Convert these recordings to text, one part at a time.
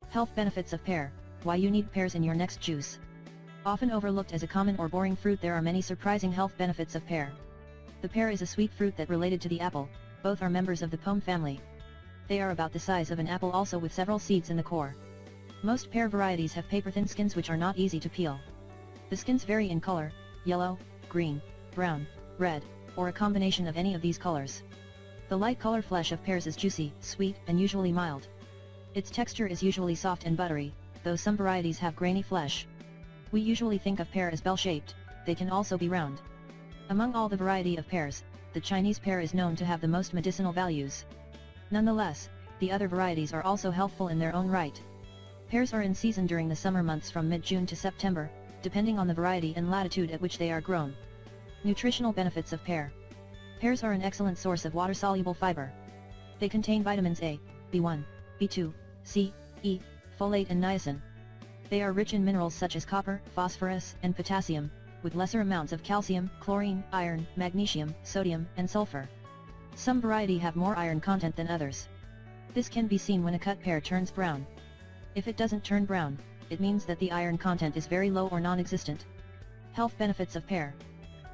Health benefits of pear. Why you need pears in your next juice. Often overlooked as a common or boring fruit, there are many surprising health benefits of pear. The pear is a sweet fruit that related to the apple, both are members of the pome family. They are about the size of an apple, also with several seeds in the core. Most pear varieties have paper-thin skins which are not easy to peel. The skins vary in color, yellow, green, brown, red, or a combination of any of these colors. The light color flesh of pears is juicy, sweet, and usually mild. Its texture is usually soft and buttery, though some varieties have grainy flesh. We usually think of pear as bell-shaped, they can also be round. Among all the variety of pears, the Chinese pear is known to have the most medicinal values. Nonetheless, the other varieties are also healthful in their own right. Pears are in season during the summer months from mid-June to September, depending on the variety and latitude at which they are grown. Nutritional benefits of pear. Pears are an excellent source of water-soluble fiber. They contain vitamins A, B1, B2, C, E, folate and niacin. They are rich in minerals such as copper, phosphorus, and potassium, with lesser amounts of calcium, chlorine, iron, magnesium, sodium, and sulfur. Some variety have more iron content than others. This can be seen when a cut pear turns brown. If it doesn't turn brown, it means that the iron content is very low or non-existent. Health benefits of pear.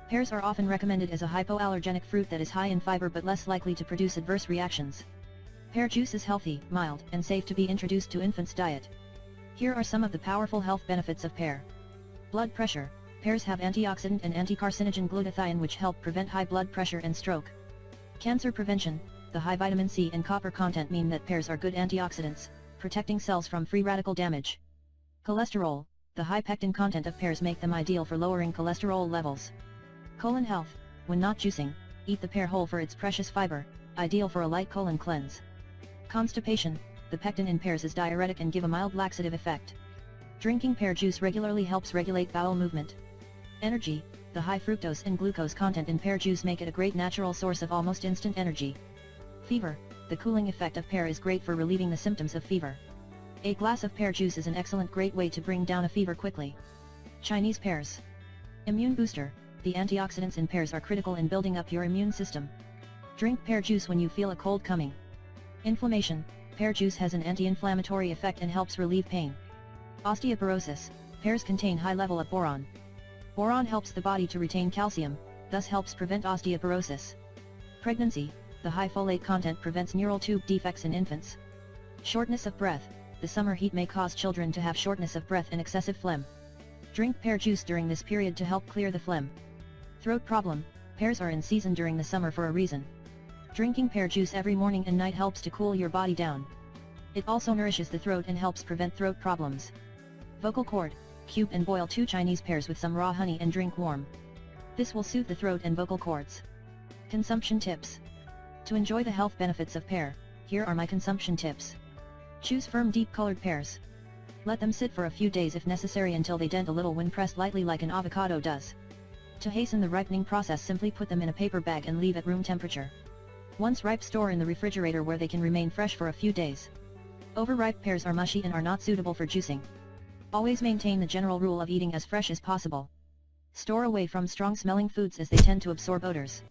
Pears are often recommended as a hypoallergenic fruit that is high in fiber but less likely to produce adverse reactions. Pear juice is healthy, mild, and safe to be introduced to infants' diet. Here are some of the powerful health benefits of pear. Blood pressure. Pears have antioxidant and anticarcinogen glutathione which help prevent high blood pressure and stroke. Cancer prevention. The high vitamin C and copper content mean that pears are good antioxidants, protecting cells from free radical damage. Cholesterol. The high pectin content of pears make them ideal for lowering cholesterol levels. Colon health. When not juicing, eat the pear whole for its precious fiber, ideal for a light colon cleanse. Constipation. The pectin in pears is diuretic and give a mild laxative effect. Drinking pear juice regularly helps regulate bowel movement. Energy. The high fructose and glucose content in pear juice make it a great natural source of almost instant energy. Fever. The cooling effect of pear is great for relieving the symptoms of fever. A glass of pear juice is an excellent great way to bring down a fever quickly. Chinese pears. Immune booster. The antioxidants in pears are critical in building up your immune system. Drink pear juice when you feel a cold coming. Inflammation. Pear juice has an anti-inflammatory effect and helps relieve pain. Osteoporosis. Pears contain high level of boron. Boron helps the body to retain calcium, thus helps prevent osteoporosis. Pregnancy. The high folate content prevents neural tube defects in infants. Shortness of breath. The summer heat may cause children to have shortness of breath and excessive phlegm. Drink pear juice during this period to help clear the phlegm. Throat problem. Pears are in season during the summer for a reason. Drinking pear juice every morning and night helps to cool your body down. It also nourishes the throat and helps prevent throat problems. Vocal cord. Cube and boil 2 Chinese pears with some raw honey and drink warm. This will soothe the throat and vocal cords. Consumption tips. To enjoy the health benefits of pear, here are my consumption tips. Choose firm deep-colored pears. Let them sit for a few days if necessary until they dent a little when pressed lightly like an avocado does. To hasten the ripening process, simply put them in a paper bag and leave at room temperature. Once ripe, store in the refrigerator where they can remain fresh for a few days. Overripe pears are mushy and are not suitable for juicing. Always maintain the general rule of eating as fresh as possible. Store away from strong-smelling foods as they tend to absorb odors.